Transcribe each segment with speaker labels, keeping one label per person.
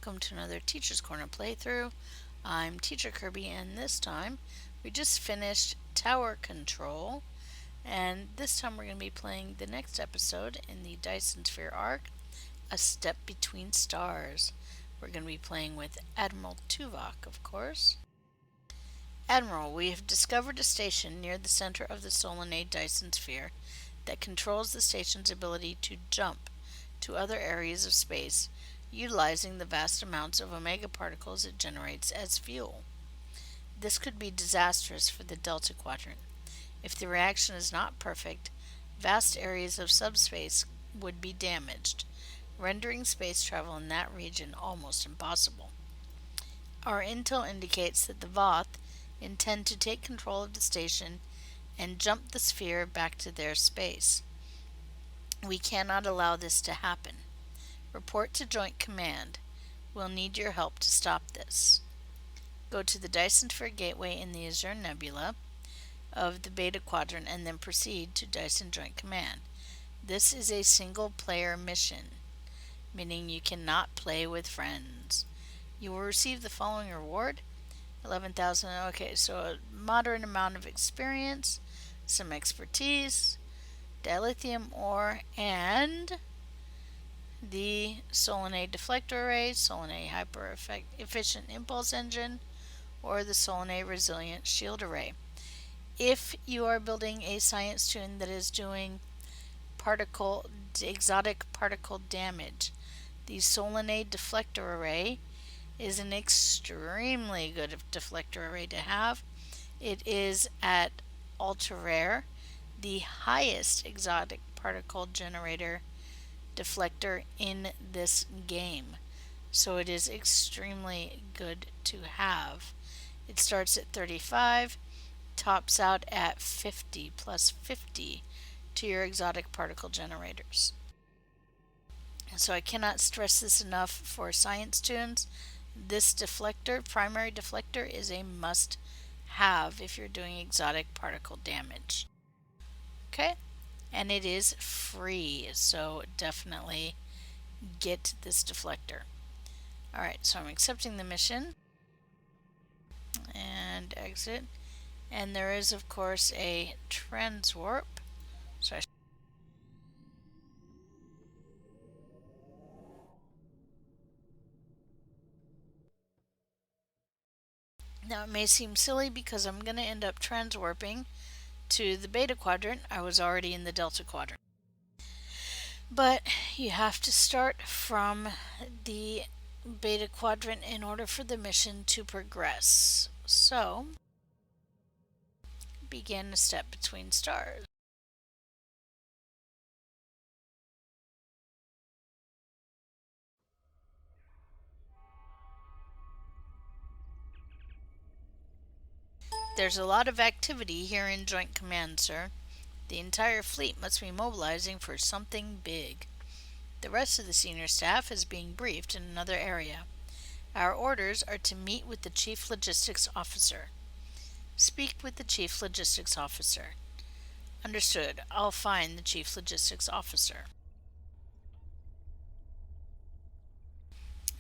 Speaker 1: welcome to another Teacher's Corner playthrough. I'm Teacher Kirby, and this time we just finished Tower Control, and this time we're going to be playing the next episode in the Dyson Sphere arc, A Step Between Stars. We're going to be playing with Admiral Tuvok, of course. Admiral, we have discovered a station near the center of the Solanae Dyson Sphere that controls the station's ability to jump to other areas of space, utilizing the vast amounts of omega particles it generates as fuel. This could be disastrous for the Delta Quadrant. If the reaction is not perfect, vast areas of subspace would be damaged, rendering space travel in that region almost impossible. Our intel indicates that the Voth intend to take control of the station and jump the sphere back to their space. We cannot allow this to happen. Report to Joint Command. We'll need your help to stop this. Go to the Dyson Sphere Gateway in the Azure Nebula of the Beta Quadrant and then proceed to Dyson Joint Command. This is a single-player mission, meaning you cannot play with friends. You will receive the following reward. 11,000, okay, so a moderate amount of experience, some expertise, dilithium ore, and the Solanae Deflector Array, Solanae Hyper Efficient Impulse Engine, or the Solanae Resilient Shield Array. If you are building a science tune that is doing exotic particle damage, the Solanae Deflector Array is an extremely good deflector array to have. It is at ultra rare, the highest exotic particle generator deflector in this game. So it is extremely good to have. It starts at 35, tops out at 50 plus 50 to your exotic particle generators. So I cannot stress this enough for science tunes. This deflector, primary deflector, is a must have if you're doing exotic particle damage. Okay, and it is free, so definitely get this deflector. Alright, so I'm accepting the mission and exit, and there is of course a transwarp. So now it may seem silly because I'm going to end up transwarping to the Beta Quadrant. I was already in the Delta Quadrant. But you have to start from the Beta Quadrant in order for the mission to progress. So, begin A Step Between Stars. There's a lot of activity here in Joint Command, sir. The entire fleet must be mobilizing for something big. The rest of the senior staff is being briefed in another area. Our orders are to meet with the Chief Logistics Officer. Speak with the Chief Logistics Officer. Understood. I'll find the Chief Logistics Officer.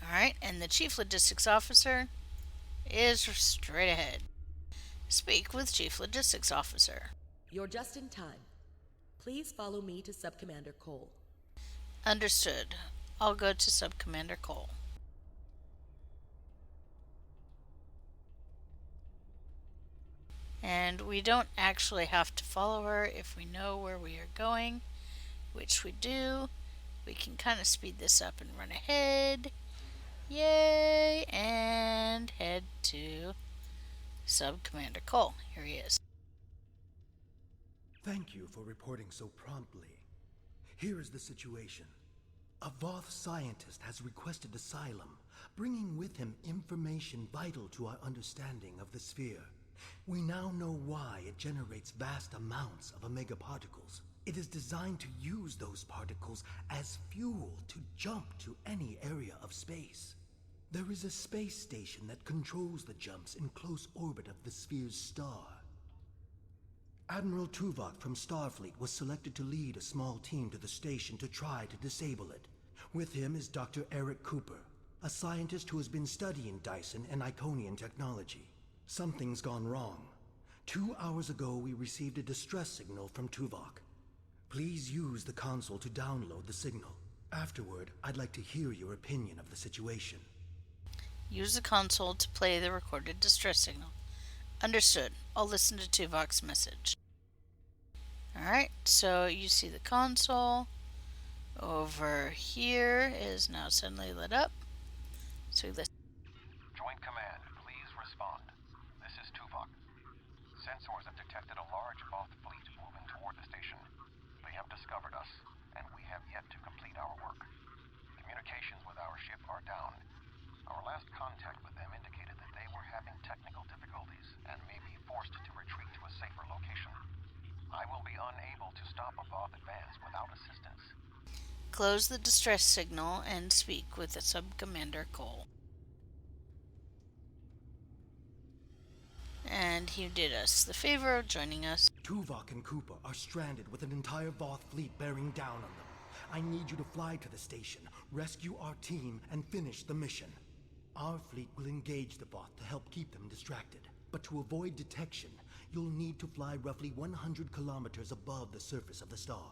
Speaker 1: Alright, and the Chief Logistics Officer is straight ahead. Speak with Chief Logistics Officer.
Speaker 2: You're just in time. Please follow me to Subcommander Cole.
Speaker 1: Understood. I'll go to Subcommander Cole. And we don't actually have to follow her if we know where we are going, which we do. We can kind of speed this up and run ahead. Yay! And head to Subcommander Cole. Here he is.
Speaker 3: Thank you for reporting so promptly. Here is the situation. A Voth scientist has requested asylum, bringing with him information vital to our understanding of the sphere. We now know why it generates vast amounts of omega particles. It is designed to use those particles as fuel to jump to any area of space. There is a space station that controls the jumps in close orbit of the sphere's star. Admiral Tuvok from Starfleet was selected to lead a small team to the station to try to disable it. With him is Dr. Eric Cooper. a scientist who has been studying Dyson and Iconian technology. Something's gone wrong. 2 hours ago, we received a distress signal from Tuvok. Please use the console to download the signal. Afterward, I'd like to hear your opinion of the situation.
Speaker 1: Use the console to play the recorded distress signal. Understood. I'll listen to Tuvok's message. Alright, so you see the console. Over here is now suddenly lit up. So we listen.
Speaker 4: Joint Command, please respond. This is Tuvok. Sensors have detected a large Voth fleet moving toward the station. They have discovered us, and we have yet to complete our work. Communications with our ship are down. Our last contact with them indicated that they were having technical difficulties and may be forced to retreat to a safer location. I will be unable to stop a Voth advance without assistance.
Speaker 1: Close the distress signal and speak with the Sub-Commander Cole. And he did us the favor of joining us.
Speaker 3: Tuvok and Cooper are stranded with an entire Voth fleet bearing down on them. I need you to fly to the station, rescue our team, and finish the mission. Our fleet will engage the Voth to help keep them distracted. But to avoid detection, you'll need to fly roughly 100 kilometers above the surface of the star.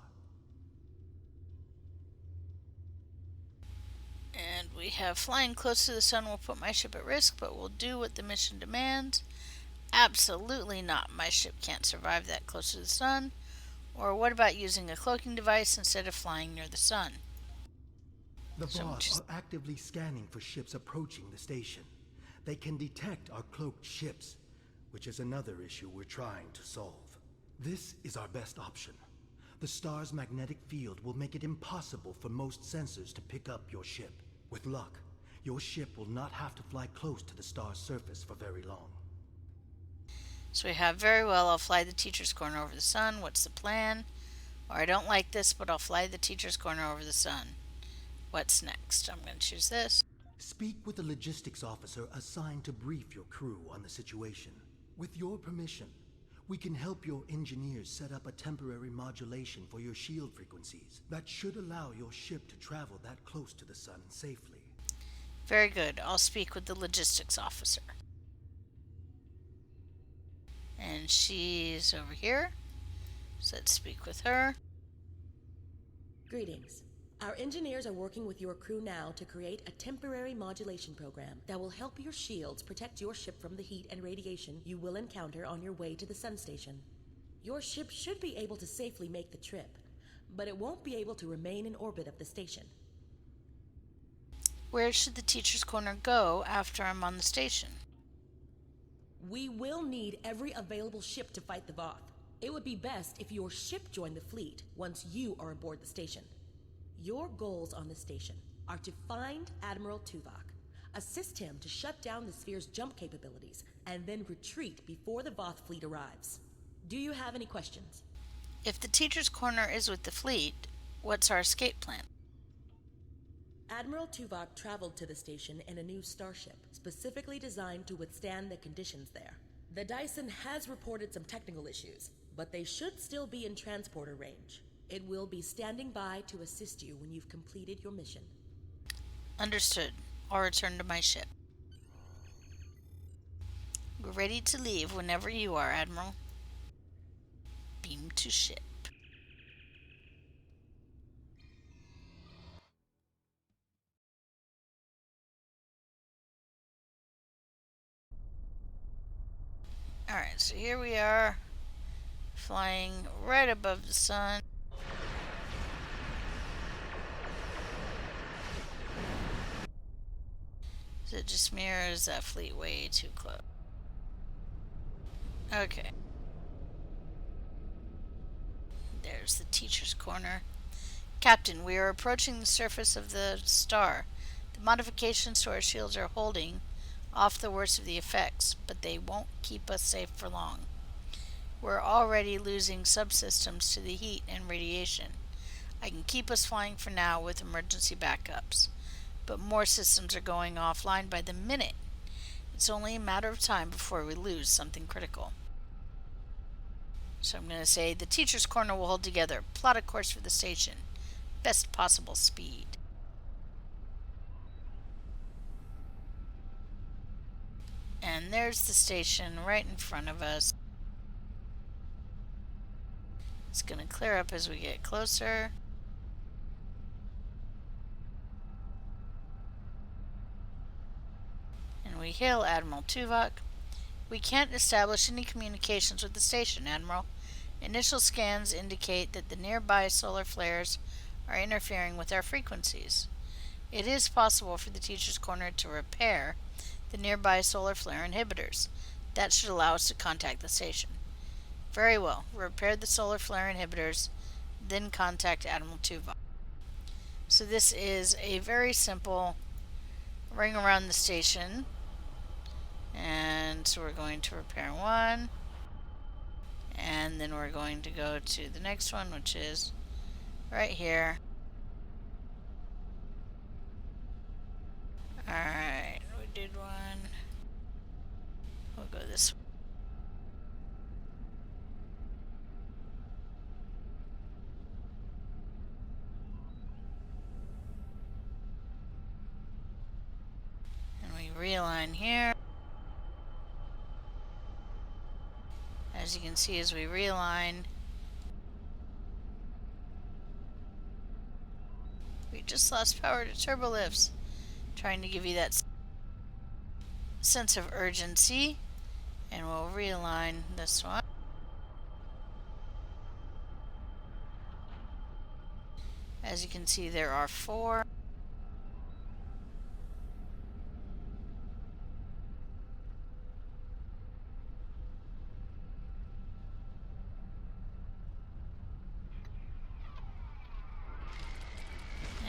Speaker 1: And we have flying close to the sun will put my ship at risk, but will do what the mission demands. Absolutely not. My ship can't survive that close to the sun. Or what about using a cloaking device instead of flying near the sun?
Speaker 3: The Voth are actively scanning for ships approaching the station. They can detect our cloaked ships, which is another issue we're trying to solve. This is our best option. The star's magnetic field will make it impossible for most sensors to pick up your ship. With luck, your ship will not have to fly close to the star's surface for very long.
Speaker 1: So we have, very well, I'll fly the teacher's corner over the sun. What's the plan? Or I don't like this, but I'll fly the teacher's corner over the sun. What's next? I'm going to choose this.
Speaker 3: Speak with the logistics officer assigned to brief your crew on the situation. With your permission, we can help your engineers set up a temporary modulation for your shield frequencies that should allow your ship to travel that close to the sun safely.
Speaker 1: Very good. I'll speak with the logistics officer. And she's over here. So let's speak with her.
Speaker 2: Greetings. Our engineers are working with your crew now to create a temporary modulation program that will help your shields protect your ship from the heat and radiation you will encounter on your way to the sun station. Your ship should be able to safely make the trip, but it won't be able to remain in orbit of the station.
Speaker 1: Where should the teacher's corner go after I'm on the station?
Speaker 2: We will need every available ship to fight the Voth. It would be best if your ship joined the fleet once you are aboard the station. Your goals on the station are to find Admiral Tuvok, assist him to shut down the sphere's jump capabilities, and then retreat before the Voth fleet arrives. Do you have any questions?
Speaker 1: If the teacher's corner is with the fleet, what's our escape plan?
Speaker 2: Admiral Tuvok traveled to the station in a new starship, specifically designed to withstand the conditions there. The Dyson has reported some technical issues, but they should still be in transporter range. It will be standing by to assist you when you've completed your mission.
Speaker 1: Understood. I'll return to my ship. We're ready to leave whenever you are, Admiral. Beam to ship. Alright, so here we are, flying right above the sun. So it just mirrors that fleet way too close. Okay. There's the teacher's corner. Captain, we are approaching the surface of the star. The modifications to our shields are holding off the worst of the effects, but they won't keep us safe for long. We're already losing subsystems to the heat and radiation. I can keep us flying for now with emergency backups, but more systems are going offline by the minute. It's only a matter of time before we lose something critical. So I'm going to say the teacher's corner will hold together. Plot a course for the station. Best possible speed. And there's the station right in front of us. It's going to clear up as we get closer. And we hail Admiral Tuvok. We can't establish any communications with the station, Admiral. Initial scans indicate that the nearby solar flares are interfering with our frequencies. It is possible for the Teacher's Corner to repair the nearby solar flare inhibitors. That should allow us to contact the station. Very well. Repair the solar flare inhibitors, then contact Admiral Tuvok. So this is a very simple ring around the station. And so we're going to repair one. And then we're going to go to the next one, which is right here. Alright, we did one. We'll go this way. And we realign here. As you can see, as we realign, we just lost power to turbo lifts. Trying to give you that sense of urgency. And we'll realign this one. As you can see, there are 4.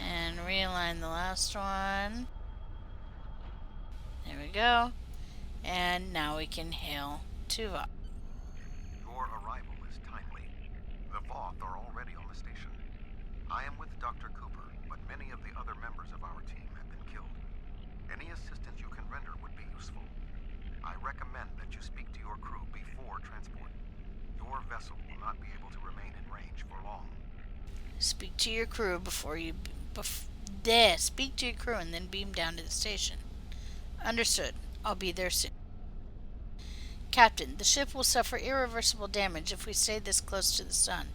Speaker 1: And realign the last one. There we go. And now we can hail Tuvok.
Speaker 4: Your arrival is timely. The Voth are already on the station. I am with Dr. Cooper, but many of the other members of our team have been killed. Any assistance you can render would be useful. I recommend that you speak to your crew before transport. Your vessel will not be able to remain in range for long.
Speaker 1: Speak to your crew before you... Speak to your crew and then beam down to the station. Understood. I'll be there soon. Captain, the ship will suffer irreversible damage if we stay this close to the sun.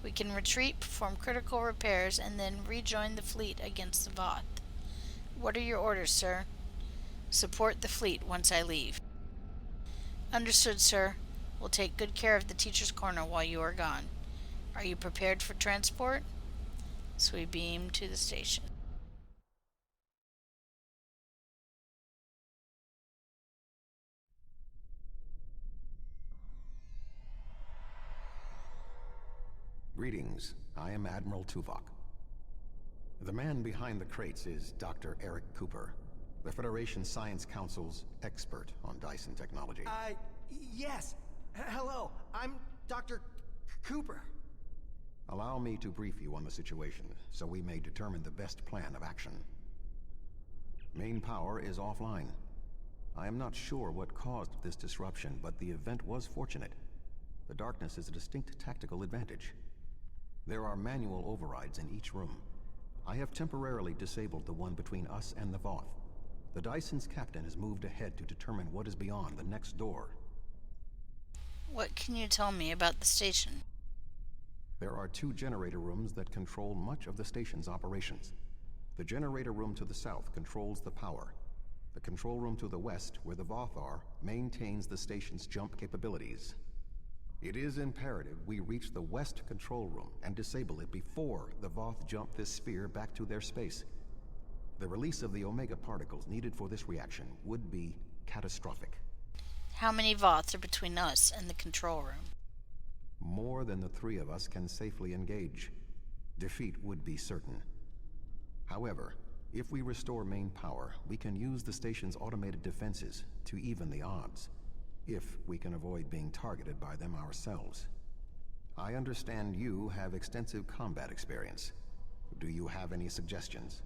Speaker 1: We can retreat, perform critical repairs, and then rejoin the fleet against the Voth. What are your orders, sir? Support the fleet once I leave. Understood, sir. We'll take good care of the Teacher's Corner while you are gone. Are you prepared for transport? So we beam to the station.
Speaker 4: Greetings. I am Admiral Tuvok. The man behind the crates is Dr. Eric Cooper, the Federation Science Council's expert on Dyson technology.
Speaker 3: Yes. Hello, I'm Dr. Cooper.
Speaker 4: Allow me to brief you on the situation, so we may determine the best plan of action. Main power is offline. I am not sure what caused this disruption, but the event was fortunate. The darkness is a distinct tactical advantage. There are manual overrides in each room. I have temporarily disabled the one between us and the Voth. The Dyson's captain has moved ahead to determine what is beyond the next door.
Speaker 1: What can you tell me about the station?
Speaker 4: There are 2 generator rooms that control much of the station's operations. The generator room to the south controls the power. The control room to the west, where the Voth are, maintains the station's jump capabilities. It is imperative we reach the west control room and disable it before the Voth jump this sphere back to their space. The release of the Omega particles needed for this reaction would be catastrophic.
Speaker 1: How many Voths are between us and the control room?
Speaker 4: More than the 3 of us can safely engage. Defeat would be certain. However, if we restore main power, we can use the station's automated defenses to even the odds, if we can avoid being targeted by them ourselves. I understand you have extensive combat experience. Do you have any suggestions?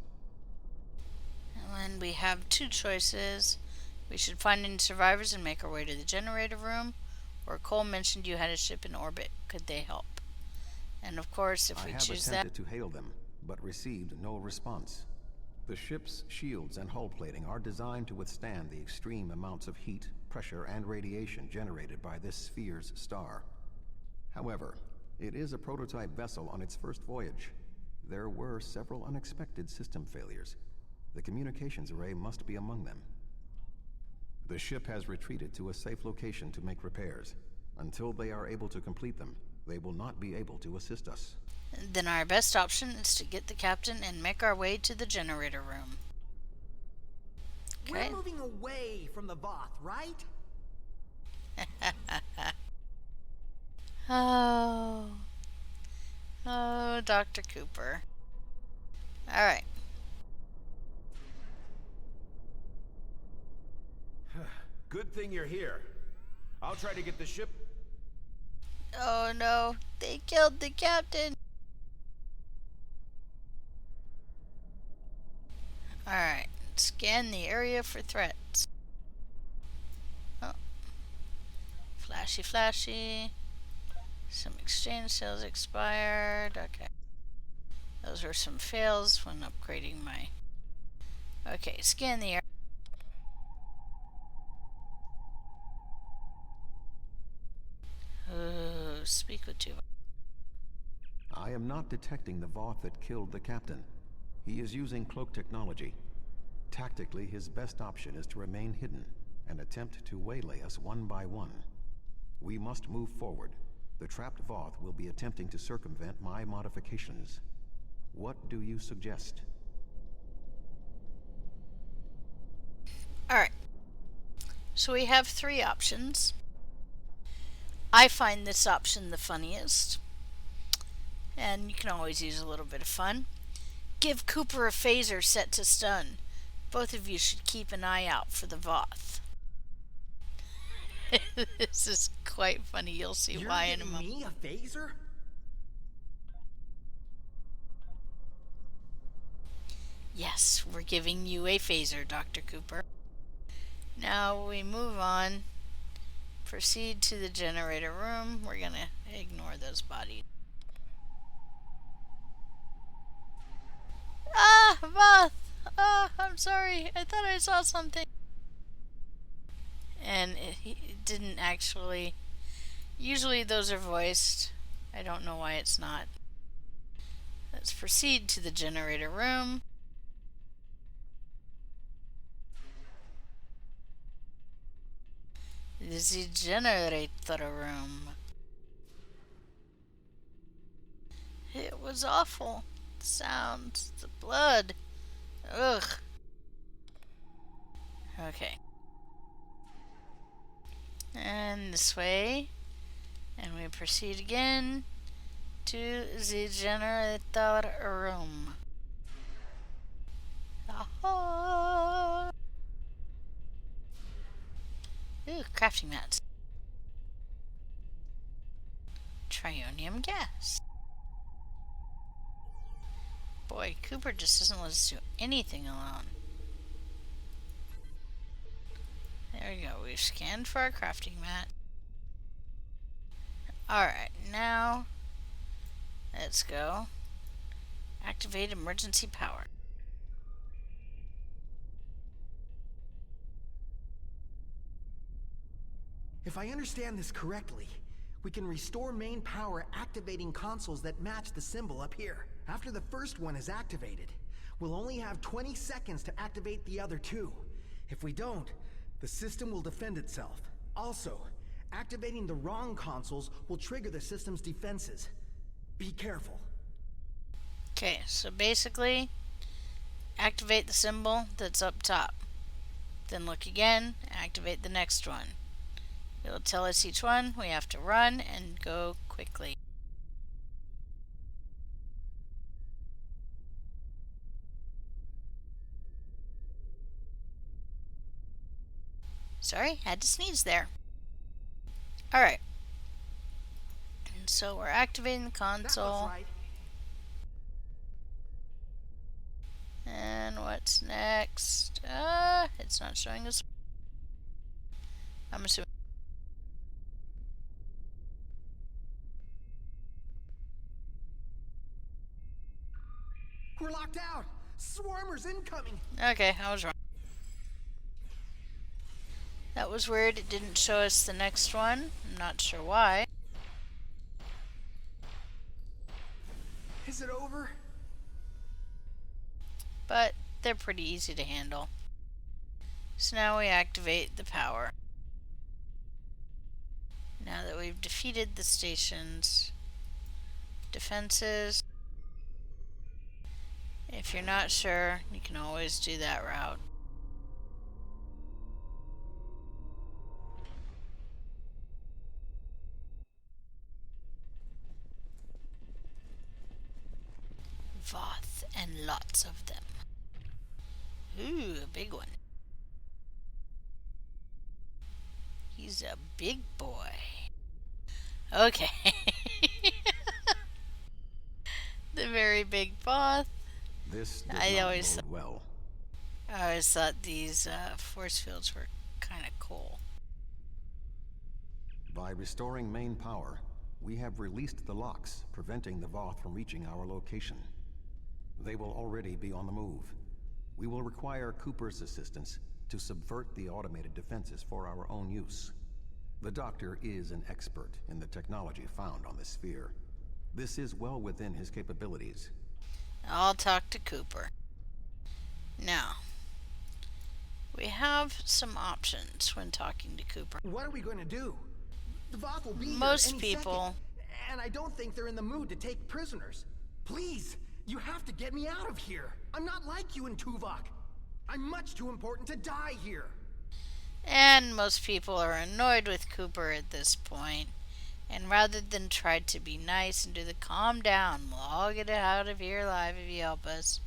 Speaker 1: And we have 2 choices. We should find any survivors and make our way to the generator room, or Cole mentioned you had a ship in orbit. Could they help? And of course, if we choose that...
Speaker 4: I have attempted to hail them, but received no response. The ship's shields and hull plating are designed to withstand the extreme amounts of heat, pressure, and radiation generated by this sphere's star. However, it is a prototype vessel on its first voyage. There were several unexpected system failures. The communications array must be among them. The ship has retreated to a safe location to make repairs. Until they are able to complete them, they will not be able to assist us.
Speaker 1: Then our best option is to get the captain and make our way to the generator room. Okay.
Speaker 5: We're moving away from the Voth, right?
Speaker 1: Oh. Oh, Dr. Cooper. Alright.
Speaker 6: Good thing you're here. I'll try to get the ship.
Speaker 1: Oh no, they killed the captain. Alright, scan the area for threats. Oh. Flashy, flashy. Some exchange sales expired. Okay. Those were some fails when upgrading my... Okay, scan the area. Oh, speak with two.
Speaker 4: I am not detecting the Voth that killed the captain. He is using cloak technology. Tactically, his best option is to remain hidden and attempt to waylay us one by one. We must move forward. The trapped Voth will be attempting to circumvent my modifications. What do you suggest?
Speaker 1: Alright. So we have three options. I find this option the funniest. And you can always use a little bit of fun. Give Cooper a phaser set to stun. Both of you should keep an eye out for the Voth. This is quite funny. You'll see why in a moment.
Speaker 5: You're giving me a phaser?
Speaker 1: Yes, we're giving you a phaser, Dr. Cooper. Now we move on. Proceed to the generator room. We're gonna ignore those bodies. Ah, Voth! Ah, I'm sorry. I thought I saw something. And it didn't actually. Usually those are voiced. I don't know why it's not. Let's proceed to the generator room. The generator room. It was awful. The sounds, the blood. Ugh. Okay. And this way. And we proceed again to the generator room. Aha! Ooh, crafting mats. Trionium gas. Boy, Cooper just doesn't let us do anything alone. There we go. We've scanned for our crafting mat. Alright, now let's go. Activate emergency power.
Speaker 5: If I understand this correctly, we can restore main power activating consoles that match the symbol up here. After the first one is activated, we'll only have 20 seconds to activate the other two. If we don't, the system will defend itself. Also, activating the wrong consoles will trigger the system's defenses. Be careful.
Speaker 1: Okay, so basically, activate the symbol that's up top. Then look again, activate the next one. It'll tell us each one. We have to run and go quickly. Sorry, had to sneeze there. Alright. And so we're activating the console.
Speaker 5: That looks right.
Speaker 1: And what's next? It's not showing us. I'm assuming.
Speaker 5: We're locked out! Swarmers incoming!
Speaker 1: Okay, I was wrong. That was weird. It didn't show us the next one. I'm not sure why.
Speaker 5: Is it over?
Speaker 1: But they're pretty easy to handle. So now we activate the power. Now that we've defeated the station's defenses, if you're not sure, you can always do that route. Voth, and lots of them. Ooh, a big one. He's a big boy. Okay. The very big Voth.
Speaker 6: This did
Speaker 1: I
Speaker 6: not
Speaker 1: always
Speaker 6: bode well.
Speaker 1: I always thought these force fields were kind of cool.
Speaker 6: By restoring main power, we have released the locks, preventing the Voth from reaching our location. They will already be on the move. We will require Cooper's assistance to subvert the automated defenses for our own use. The Doctor is an expert in the technology found on the sphere. This is well within his capabilities.
Speaker 1: I'll talk to Cooper. Now, we have some options when talking to Cooper.
Speaker 5: What are we going to do? The Voth will be here
Speaker 1: Most
Speaker 5: any
Speaker 1: people...
Speaker 5: second, and I don't think they're in the mood to take prisoners. Please, you have to get me out of here. I'm not like you and Tuvok. I'm much too important to die here.
Speaker 1: And most people are annoyed with Cooper at this point. And rather than try to be nice and do the calm down, we'll all get out of here alive if you help us,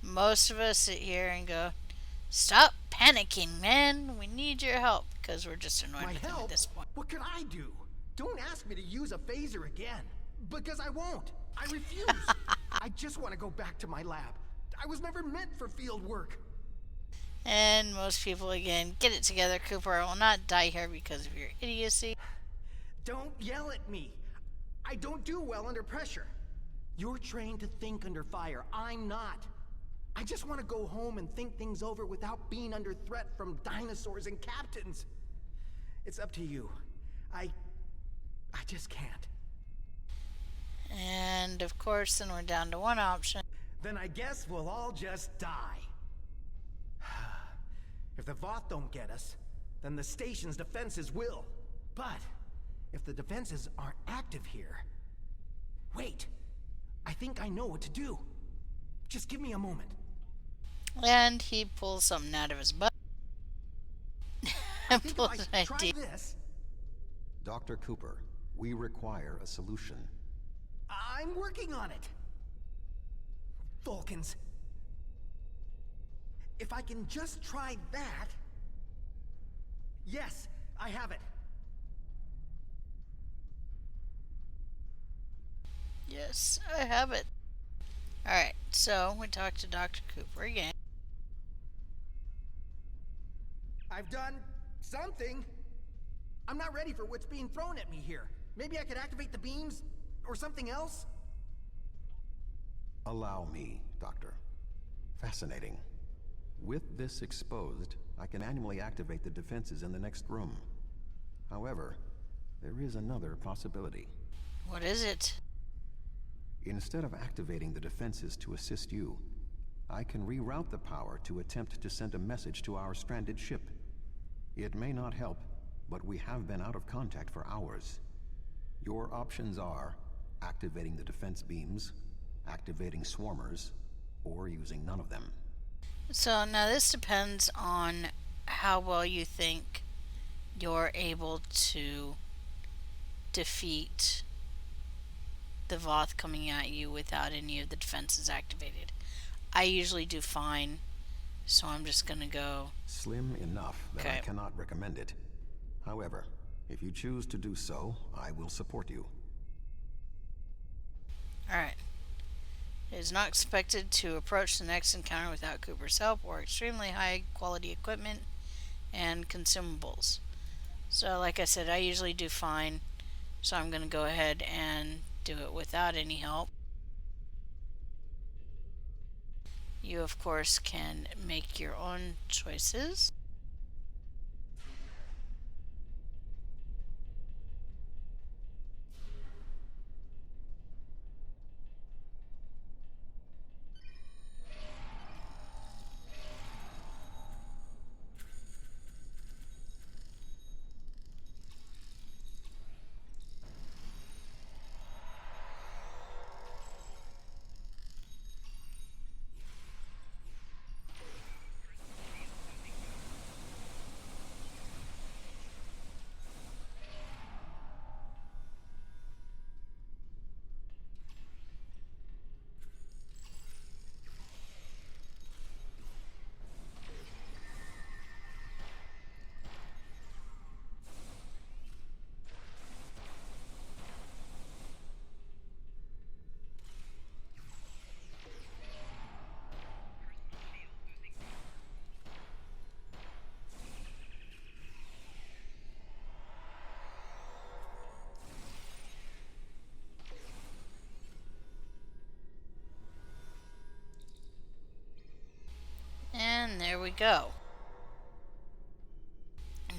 Speaker 1: most of us sit here and go, stop panicking, man. We need your help, because we're just annoyed with him at this point.
Speaker 5: What could I do? Don't ask me to use a phaser again. Because I won't. I refuse. I just want to go back to my lab. I was never meant for field work.
Speaker 1: And most people, again, get it together, Cooper. I will not die here because of your idiocy.
Speaker 5: Don't yell at me. I don't do well under pressure. You're trained to think under fire. I'm not. I just want to go home and think things over without being under threat from dinosaurs and captains. It's up to you. I just can't.
Speaker 1: And, of course, then we're down to one option.
Speaker 5: Then I guess we'll all just die. If the Voth don't get us, then the station's defenses will. But if the defenses aren't active here... Wait! I think I know what to do. Just give me a moment.
Speaker 1: And he pulls something out of his butt.
Speaker 5: I think
Speaker 1: Pulls
Speaker 5: if
Speaker 1: an
Speaker 5: I try
Speaker 1: idea.
Speaker 5: this...
Speaker 6: Dr. Cooper, we require a solution.
Speaker 5: I'm working on it. Vulcans. If I can just try that... Yes, I have it.
Speaker 1: Yes, I have it. Alright, so we talked to Dr. Cooper again.
Speaker 5: I've done something. I'm not ready for what's being thrown at me here. Maybe I could activate the beams or something else?
Speaker 6: Allow me, Doctor. Fascinating. With this exposed, I can manually activate the defenses in the next room. However, there is another possibility.
Speaker 1: What is it?
Speaker 6: Instead of activating the defenses to assist you, I can reroute the power to attempt to send a message to our stranded ship. It may not help, but we have been out of contact for hours. Your options are activating the defense beams, activating swarmers, or using none of them.
Speaker 1: So now this depends on how well you think you're able to defeat the Voth coming at you without any of the defenses activated. I usually do fine, so I'm just gonna go...
Speaker 6: Slim enough that
Speaker 1: Okay.
Speaker 6: I cannot recommend it. However, if you choose to do so, I will support you.
Speaker 1: Alright. It is not expected to approach the next encounter without Cooper's help or extremely high quality equipment and consumables. So like I said, I usually do fine, so I'm gonna go ahead and do it without any help. You, of course, can make your own choices. And there we go.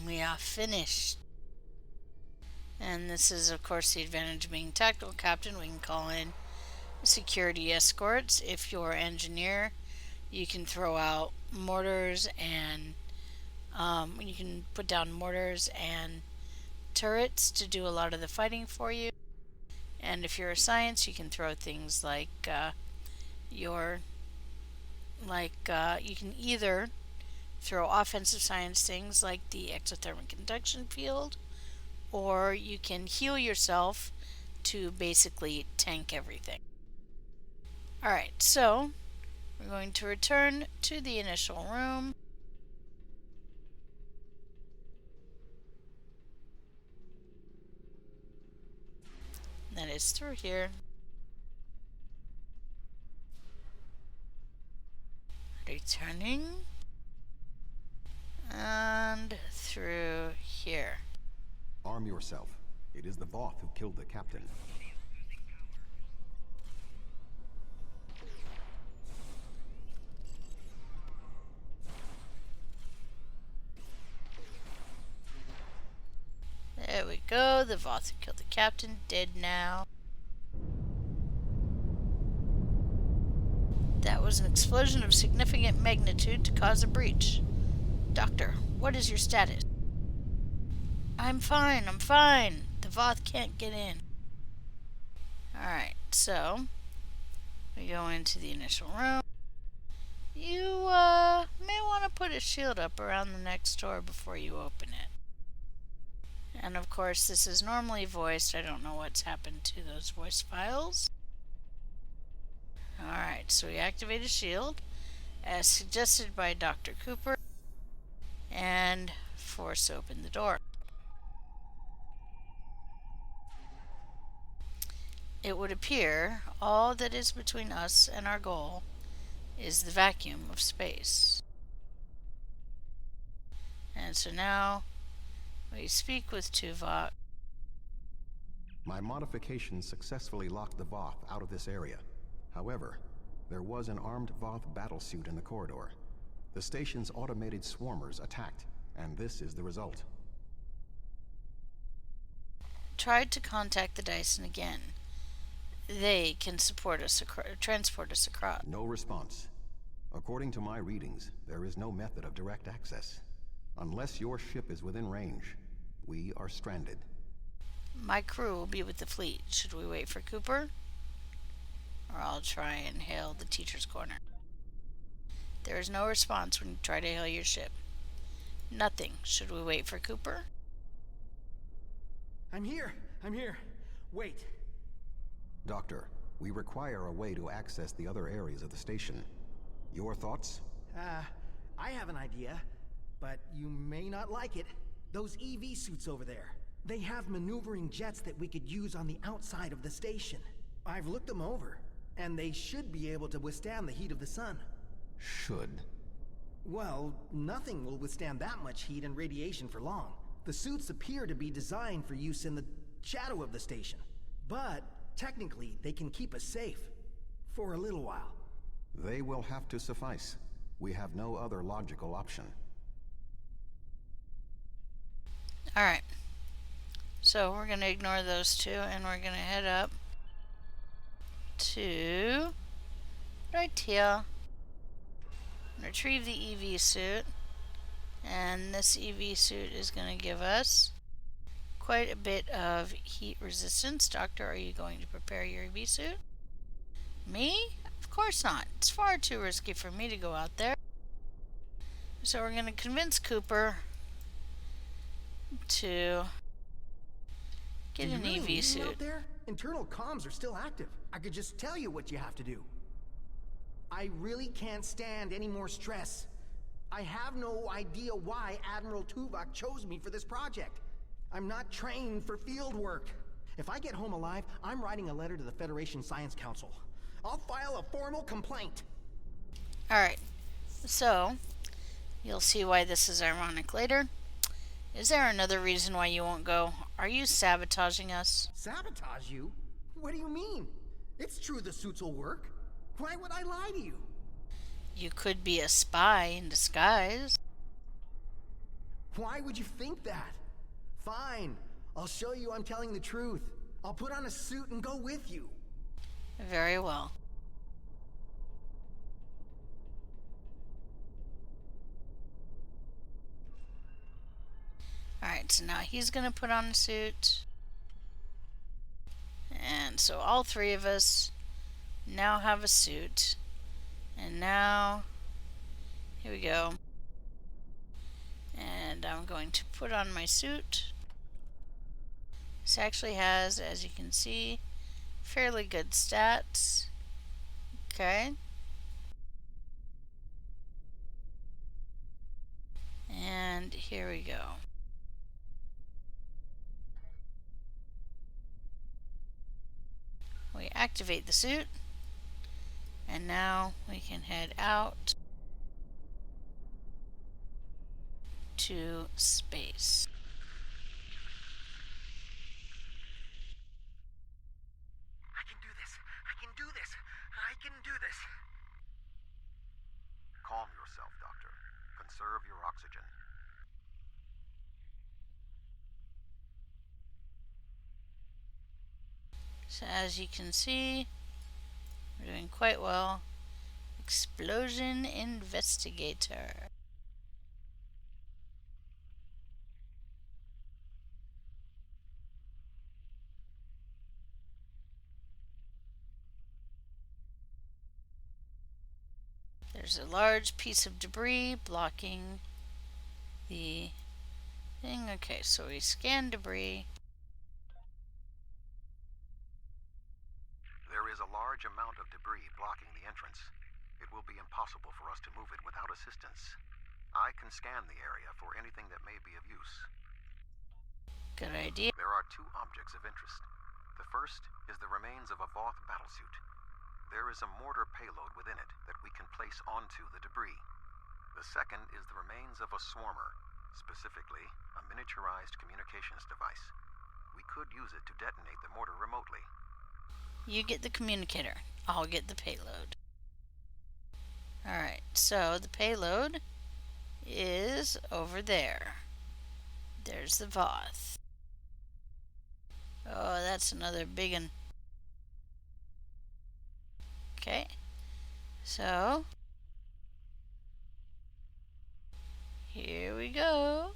Speaker 1: We are finished. And this is, of course, the advantage of being tactical captain. We can call in security escorts. If you're engineer, you can throw out mortars and you can put down mortars and turrets to do a lot of the fighting for you. And if you're a science, you can throw things like you can either throw offensive science things like the exothermic conduction field, or you can heal yourself to basically tank everything. Alright, so we're going to return to the initial room. That is through here. Returning. And through here.
Speaker 6: Arm yourself. It is the Voth who killed the captain.
Speaker 1: There we go. The Voth who killed the captain, dead now. That was an explosion of significant magnitude to cause a breach. Doctor, what is your status? I'm fine. The Voth can't get in. Alright, so we go into the initial room. You may want to put a shield up around the next door before you open it. And of course, this is normally voiced. I don't know what's happened to those voice files. Alright, so we activate a shield as suggested by Dr. Cooper and force open the door. It would appear all that is between us and our goal is the vacuum of space. And so now we speak with Tuvok.
Speaker 6: My modifications successfully locked the Voth out of this area. However, there was an armed Voth battlesuit in the corridor. The station's automated swarmers attacked, and this is the result.
Speaker 1: Tried to contact the Dyson again. They can transport us across.
Speaker 6: No response. According to my readings, there is no method of direct access. Unless your ship is within range, we are stranded.
Speaker 1: My crew will be with the fleet. Should we wait for Cooper? Or I'll try and hail the teacher's corner. There is no response when you try to hail your ship. Nothing. Should we wait for Cooper?
Speaker 5: I'm here. Wait.
Speaker 6: Doctor, we require a way to access the other areas of the station. Your thoughts?
Speaker 5: I have an idea, but you may not like it. Those EV suits over there. They have maneuvering jets that we could use on the outside of the station. I've looked them over, and they should be able to withstand the heat of the sun.
Speaker 6: Should.
Speaker 5: Well, nothing will withstand that much heat and radiation for long. The suits appear to be designed for use in the shadow of the station. But, technically, they can keep us safe. For a little while.
Speaker 6: They will have to suffice. We have no other logical option.
Speaker 1: Alright. So we're going to ignore those two and we're going to head up to right here. Retrieve the EV suit. And this EV suit is going to give us quite a bit of heat resistance. Doctor, are you going to prepare your EV suit? Me? Of course not. It's far too risky for me to go out there. So we're going to convince Cooper to get an
Speaker 5: really
Speaker 1: EV
Speaker 5: need me
Speaker 1: suit.
Speaker 5: out there? Internal comms are still active. I could just tell you what you have to do. I really can't stand any more stress. I have no idea why Admiral Tuvok chose me for this project. I'm not trained for field work. If I get home alive, I'm writing a letter to the Federation Science Council. I'll file a formal complaint.
Speaker 1: Alright, so you'll see why this is ironic later. Is there another reason why you won't go? Are you sabotaging us?
Speaker 5: Sabotage you? What do you mean? It's true the suits will work. Why would I lie to you?
Speaker 1: You could be a spy in disguise.
Speaker 5: Why would you think that? Fine, I'll show you I'm telling the truth. I'll put on a suit and go with you.
Speaker 1: Very well. Alright, so now he's gonna put on a suit. And so all three of us now have a suit. And now, here we go. And I'm going to put on my suit. This actually has, as you can see, fairly good stats. Okay. And here we go. We activate the suit. And now we can head out to space.
Speaker 5: I can do this. I can do this. I can do this.
Speaker 6: Calm yourself, Doctor. Conserve your oxygen.
Speaker 1: So as you can see, we're doing quite well. Explosion investigator. There's a large piece of debris blocking the thing. Okay, so we scan debris.
Speaker 6: There is a large amount of debris blocking the entrance. It will be impossible for us to move it without assistance. I can scan the area for anything that may be of use.
Speaker 1: Good idea.
Speaker 6: There are two objects of interest. The first is the remains of a Voth battlesuit. There is a mortar payload within it that we can place onto the debris. The second is the remains of a swarmer, specifically a miniaturized communications device. We could use it to detonate the mortar remotely.
Speaker 1: You get the communicator. I'll get the payload. Alright, so the payload is over there. There's the Voth. Oh, that's another big one. Okay, so here we go.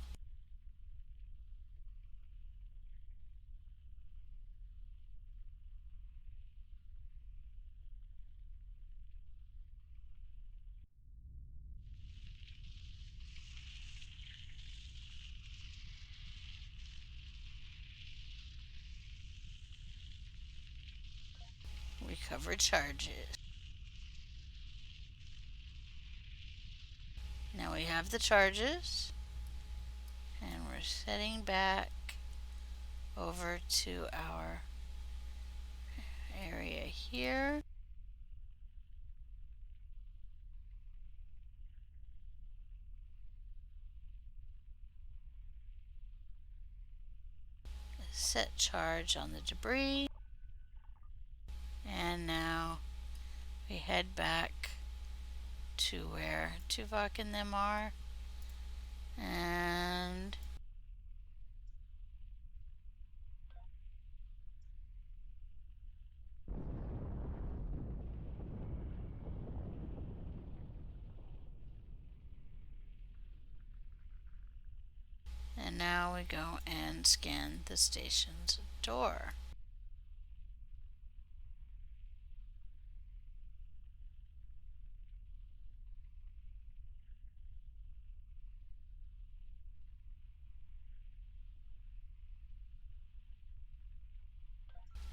Speaker 1: Recover charges. Now we have the charges, and we're setting back over to our area here. Set charge on the debris, and now we head back to where Tuvok and them are. And now we go and scan the station's door.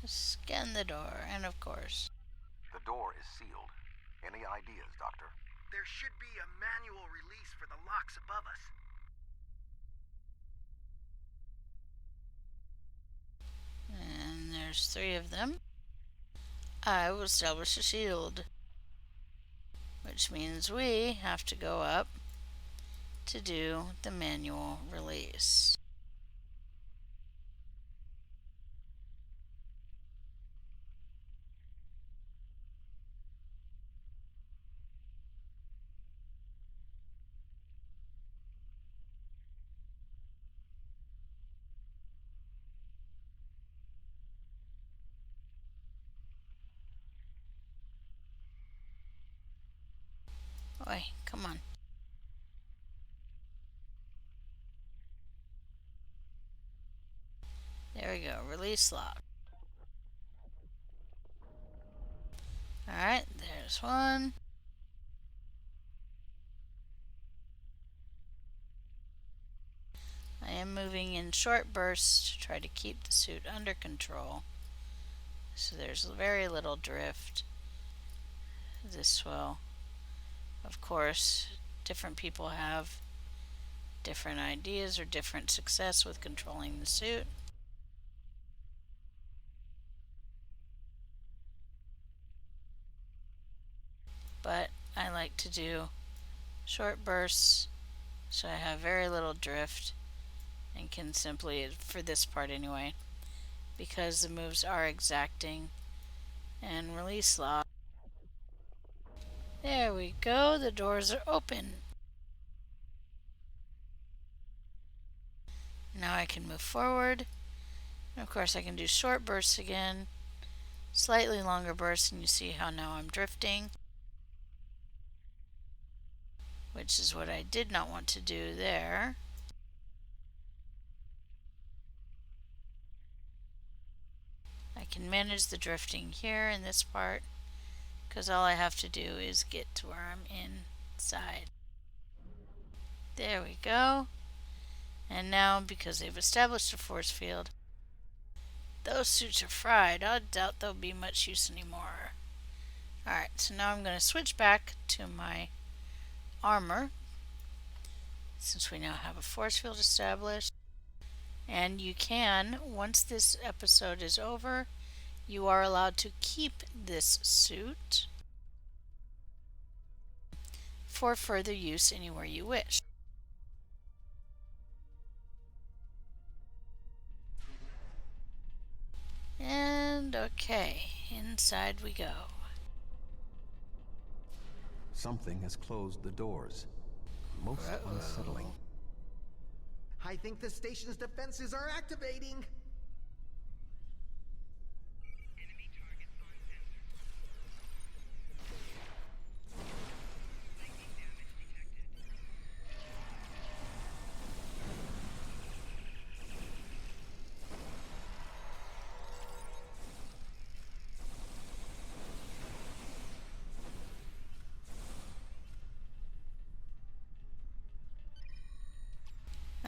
Speaker 1: Scan the door, and of course.
Speaker 6: The door is sealed. Any ideas, Doctor?
Speaker 5: There should be a manual release for the locks above us.
Speaker 1: And there's 3 of them. I will establish a shield, which means we have to go up to do the manual release. Oi, come on. There we go, release lock. Alright, there's one. I am moving in short bursts to try to keep the suit under control. So there's very little drift. This will, of course, different people have different ideas or different success with controlling the suit. But I like to do short bursts so I have very little drift and can simply, for this part anyway, because the moves are exacting, and release lock. There we go, the doors are open. Now I can move forward. And of course I can do short bursts again, slightly longer bursts, and you see how now I'm drifting, which is what I did not want to do there. I can manage the drifting here in this part because all I have to do is get to where I'm inside. There we go. And now, because they've established a force field, those suits are fried. I doubt they'll be much use anymore. Alright, so now I'm going to switch back to my armor, since we now have a force field established. And you can, once this episode is over, you are allowed to keep this suit for further use anywhere you wish. And okay, inside we go.
Speaker 6: Something has closed the doors. Most unsettling.
Speaker 5: I think the station's defenses are activating.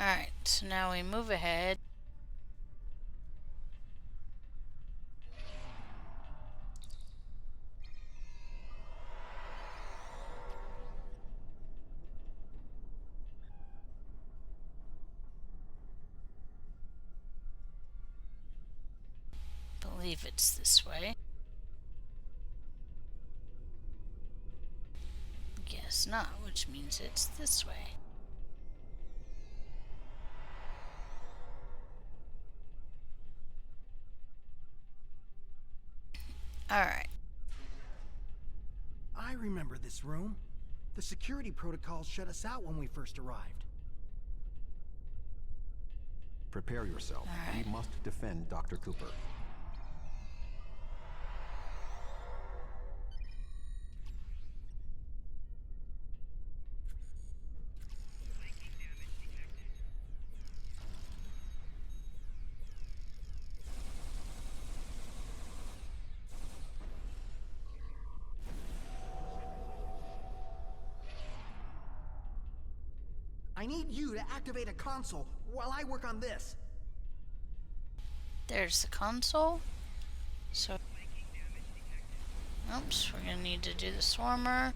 Speaker 1: Alright, so now we move ahead. Believe it's this way. Guess not, which means it's this way. Alright.
Speaker 5: I remember this room. The security protocols shut us out when we first arrived.
Speaker 6: Prepare yourself.
Speaker 1: All right.
Speaker 6: We must defend Dr. Cooper.
Speaker 5: I need you to activate a console while I work on this.
Speaker 1: There's the console. So, oops, we're gonna need to do the swarmer.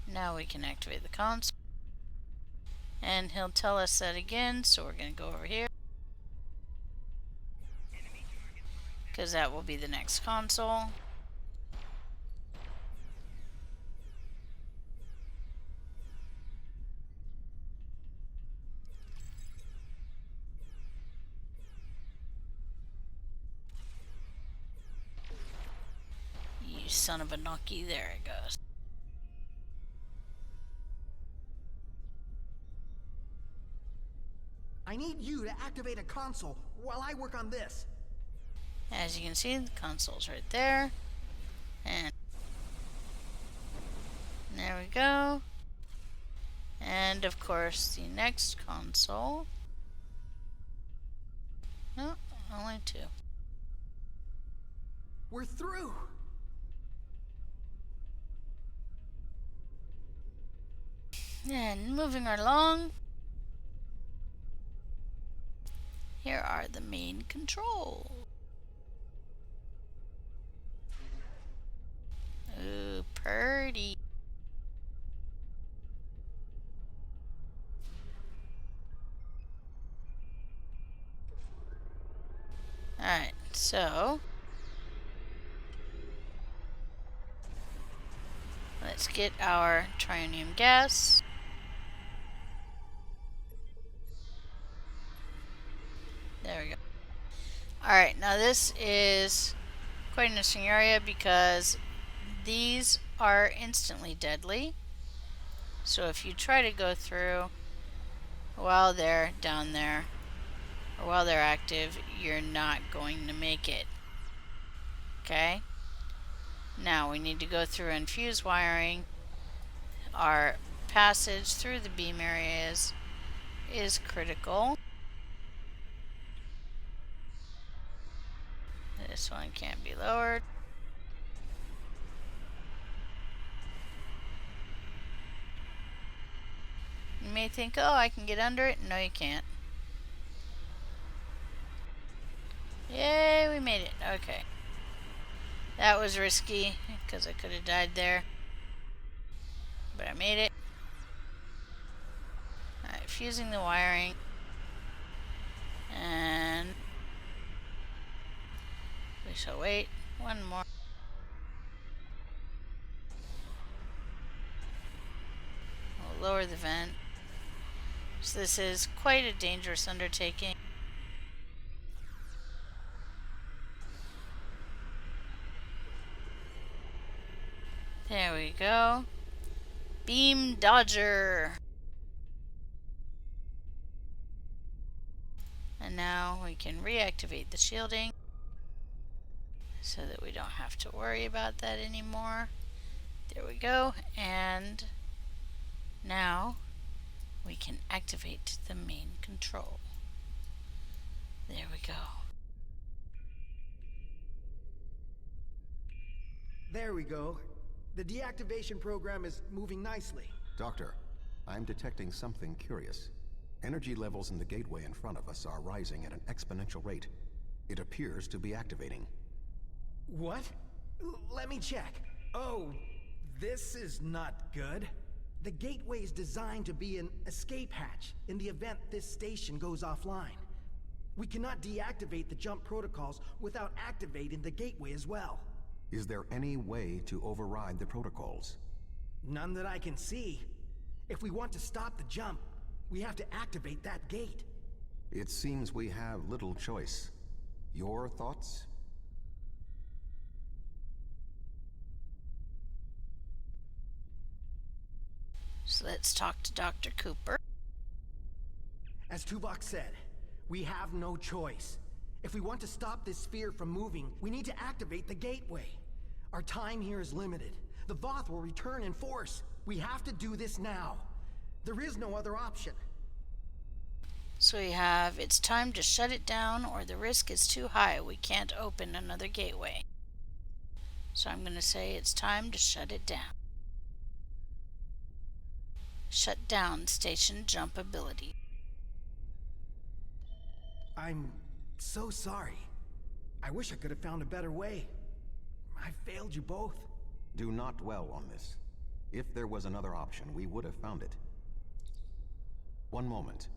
Speaker 1: Now we can activate the console. And he'll tell us that again, so we're gonna go over here. Because that will be the next console. You son of a Noki, there it goes.
Speaker 5: I need you to activate a console while I work on this.
Speaker 1: As you can see, the console's right there. And there we go. And of course, the next console. No, only two.
Speaker 5: We're through.
Speaker 1: And moving right along. Here are the main controls. Ooh, pretty. Alright, so let's get our trionium gas. There we go. Alright, now this is quite an interesting area because these are instantly deadly. So if you try to go through while they're down there, or while they're active, you're not going to make it. Okay? Now we need to go through and fuse wiring. Our passage through the beam areas is critical. This one can't be lowered. You may think, oh, I can get under it. No, you can't. Yay, we made it. Okay. That was risky, because I could have died there. But I made it. Alright, fusing the wiring. And we shall wait one more. We'll lower the vent. So this is quite a dangerous undertaking. There we go. Beam dodger. And now we can reactivate the shielding so that we don't have to worry about that anymore. There we go. And now we can activate the main control. There we go.
Speaker 5: There we go. The deactivation program is moving nicely.
Speaker 6: Doctor, I'm detecting something curious. Energy levels in the gateway in front of us are rising at an exponential rate. It appears to be activating.
Speaker 5: What? Let me check. Oh, this is not good. The gateway is designed to be an escape hatch in the event this station goes offline. We cannot deactivate the jump protocols without activating the gateway as well.
Speaker 6: Is there any way to override the protocols?
Speaker 5: None that I can see. If we want to stop the jump, we have to activate that gate.
Speaker 6: It seems we have little choice. Your thoughts?
Speaker 1: So let's talk to Dr. Cooper.
Speaker 5: As Tuvok said, we have no choice. If we want to stop this sphere from moving, we need to activate the gateway. Our time here is limited. The Voth will return in force. We have to do this now. There is no other option.
Speaker 1: So we have, it's time to shut it down or the risk is too high. We can't open another gateway. So I'm going to say it's time to shut it down. Shut down station jump ability.
Speaker 5: I'm so sorry. I wish I could have found a better way. I failed you both.
Speaker 6: Do not dwell on this. If there was another option, we would have found it. One moment.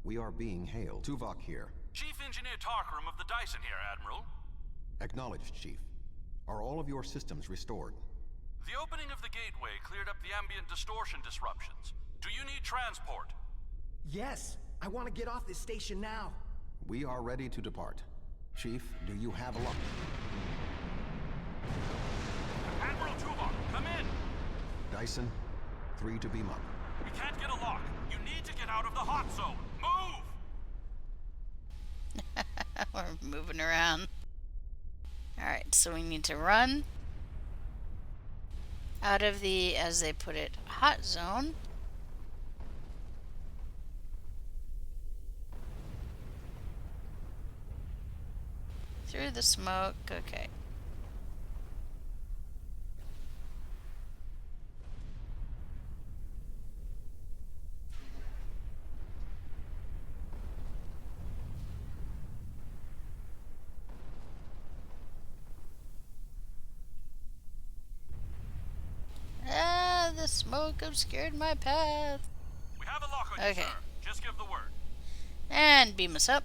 Speaker 6: We are being hailed. Tuvok here.
Speaker 7: Chief Engineer Tarkram of the Dyson here, Admiral.
Speaker 6: Acknowledged, Chief. Are all of your systems restored?
Speaker 7: The opening of the gateway cleared up the ambient distortion disruptions. Do you need transport?
Speaker 5: Yes, I want to get off this station now.
Speaker 6: We are ready to depart. Chief, do you have a lock?
Speaker 7: Admiral Tuvok, come in!
Speaker 6: Dyson, 3 to beam up.
Speaker 7: We can't get a lock. You need to get out of the hot zone. Move!
Speaker 1: We're moving around. Alright, so we need to run out of the, as they put it, hot zone. Through the smoke, okay. Ah, the smoke obscured my path.
Speaker 7: We have a lock on you,
Speaker 1: Okay.
Speaker 7: sir. Just give the word.
Speaker 1: And beam us up.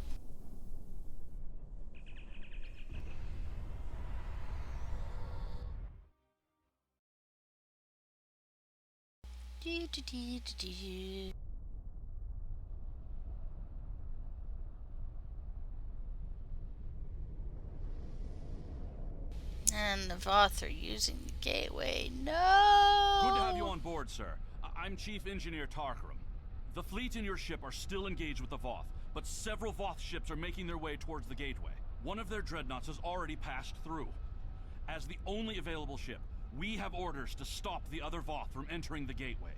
Speaker 1: Do, do, do, do, do. And the Voth are using the gateway. No!
Speaker 7: Good to have you on board, sir. I'm Chief Engineer Tarkram. The fleet and your ship are still engaged with the Voth, but several Voth ships are making their way towards the gateway. One of their dreadnoughts has already passed through. As the only available ship, we have orders to stop the other Voth from entering the gateway.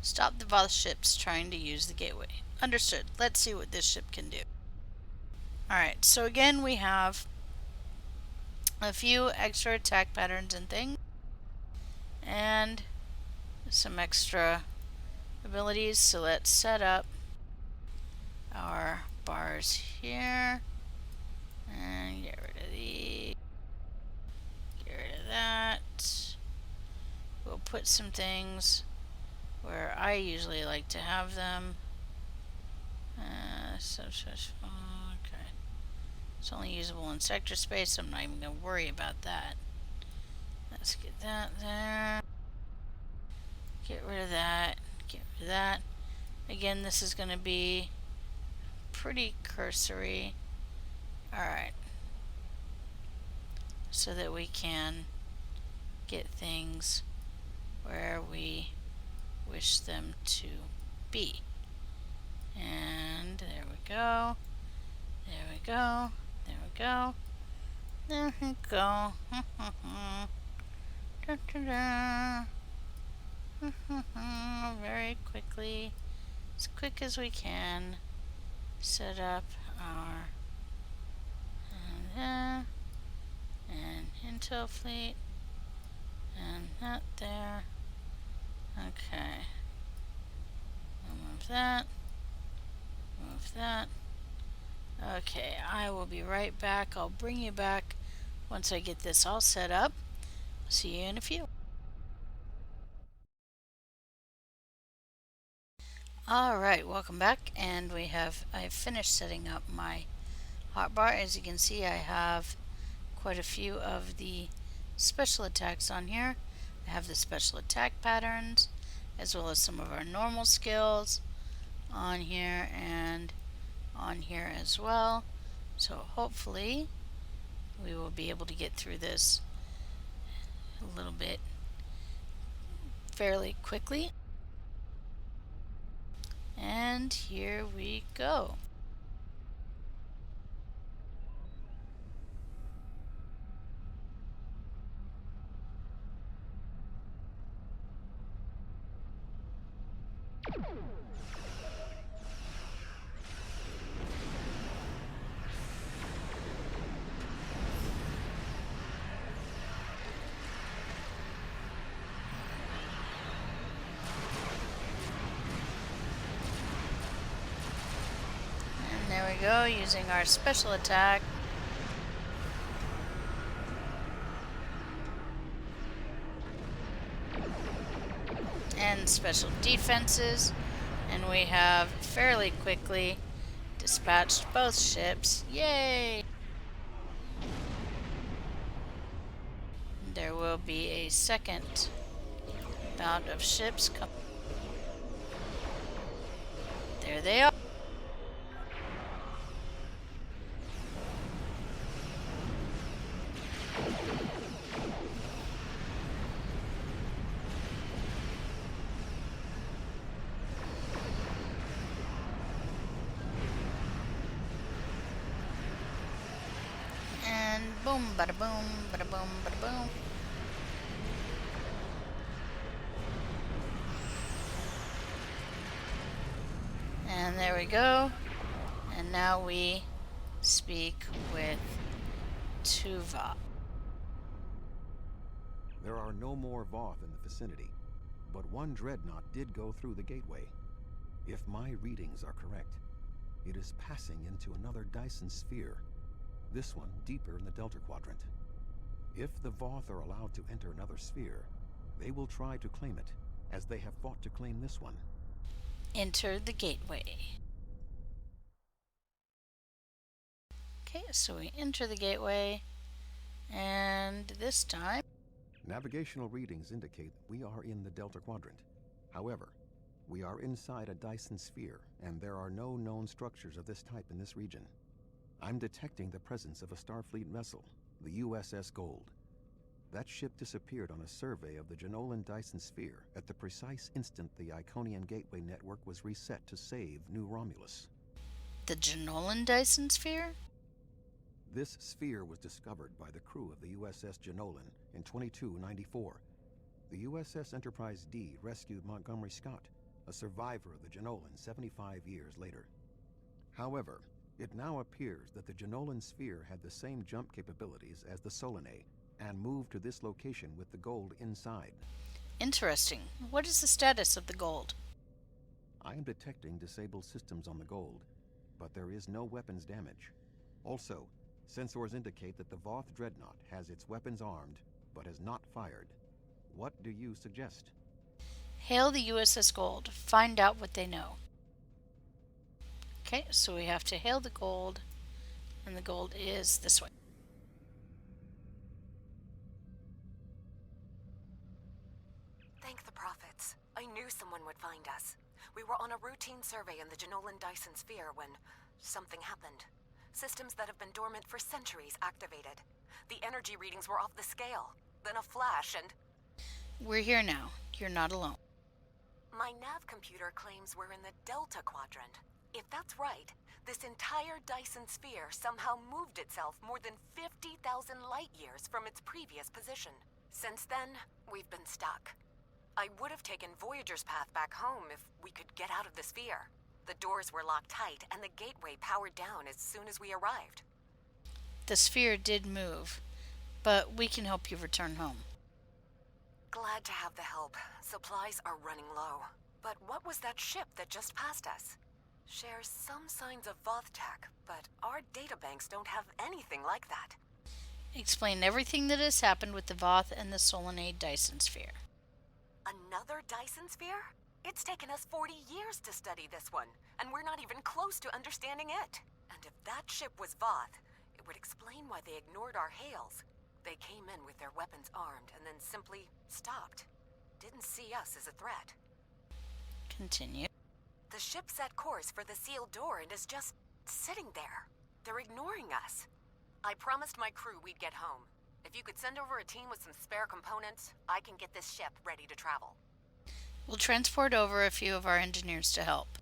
Speaker 1: Stop the Voth ships trying to use the gateway. Understood. Let's see what this ship can do. Alright, so again we have a few extra attack patterns and things. And some extra abilities. So let's set up our bars here. And get rid of these. Get rid of that. We'll put some things where I usually like to have them. Okay. It's only usable in sector space, so I'm not even going to worry about that. Let's get that there. Get rid of that. Get rid of that. Again, this is going to be pretty cursory. Alright. So that we can get things where we wish them to be. And there we go. There we go. There we go. There we go. Da, da, da. Very quickly, as quick as we can, set up our and intel fleet and that there. Okay. Move that. Move that. Okay, I will be right back. I'll bring you back once I get this all set up. See you in a few. Alright, welcome back, and I've finished setting up my hotbar. As you can see, I have quite a few of the special attacks on here. I have the special attack patterns, as well as some of our normal skills on here and on here as well. So hopefully we will be able to get through this a little bit fairly quickly. And here we go. And there we go, using our special attack. And special defenses. And we have fairly quickly dispatched both ships. Yay! There will be a second bout of ships come. There they are. And boom, bada boom, bada boom, bada boom. And there we go. And now we speak with Tuva.
Speaker 6: There are no more Voth in the vicinity, but one dreadnought did go through the gateway. If my readings are correct, it is passing into another Dyson sphere, this one deeper in the Delta Quadrant. If the Voth are allowed to enter another sphere, they will try to claim it, as they have fought to claim this one.
Speaker 1: Enter the gateway. Okay, so we enter the gateway, and this time...
Speaker 6: Navigational readings indicate we are in the Delta Quadrant. However, we are inside a Dyson sphere, and there are no known structures of this type in this region. I'm detecting the presence of a Starfleet vessel, the USS Gold. That ship disappeared on a survey of the Jenolan Dyson sphere at the precise instant the Iconian Gateway network was reset to save New Romulus.
Speaker 1: The Jenolan Dyson sphere?
Speaker 6: This sphere was discovered by the crew of the USS Jenolan in 2294. The USS Enterprise D rescued Montgomery Scott, a survivor of the Jenolan 75 years later. However, it now appears that the Jenolan sphere had the same jump capabilities as the Solanae, and moved to this location with the Gold inside.
Speaker 1: Interesting. What is the status of the Gold?
Speaker 6: I am detecting disabled systems on the Gold, but there is no weapons damage. Also, sensors indicate that the Voth Dreadnought has its weapons armed, but has not fired. What do you suggest?
Speaker 1: Hail the USS Gold. Find out what they know. Okay, so we have to hail the Gold, and the Gold is this way.
Speaker 8: Thank the prophets. I knew someone would find us. We were on a routine survey in the Jenolan Dyson sphere when something happened. Systems that have been dormant for centuries activated. The energy readings were off the scale. Then a flash and...
Speaker 1: We're here now. You're not alone.
Speaker 8: My nav computer claims we're in the Delta Quadrant. If that's right, this entire Dyson sphere somehow moved itself more than 50,000 light years from its previous position. Since then, we've been stuck. I would have taken Voyager's path back home if we could get out of the sphere. The doors were locked tight and the gateway powered down as soon as we arrived.
Speaker 1: The sphere did move, but we can help you return home.
Speaker 8: Glad to have the help. Supplies are running low. But what was that ship that just passed us? Shares some signs of Voth tech, but our databanks don't have anything like that.
Speaker 1: Explain everything that has happened with the Voth and the Solanae Dyson sphere.
Speaker 8: Another Dyson sphere? It's taken us 40 years to study this one, and we're not even close to understanding it. And if that ship was Voth, it would explain why they ignored our hails. They came in with their weapons armed and then simply stopped. Didn't see us as a threat.
Speaker 1: Continue.
Speaker 8: The ship set course for the sealed door and is just sitting there. They're ignoring us. I promised my crew we'd get home. If you could send over a team with some spare components, I can get this ship ready to travel.
Speaker 1: We'll transport over a few of our engineers to help.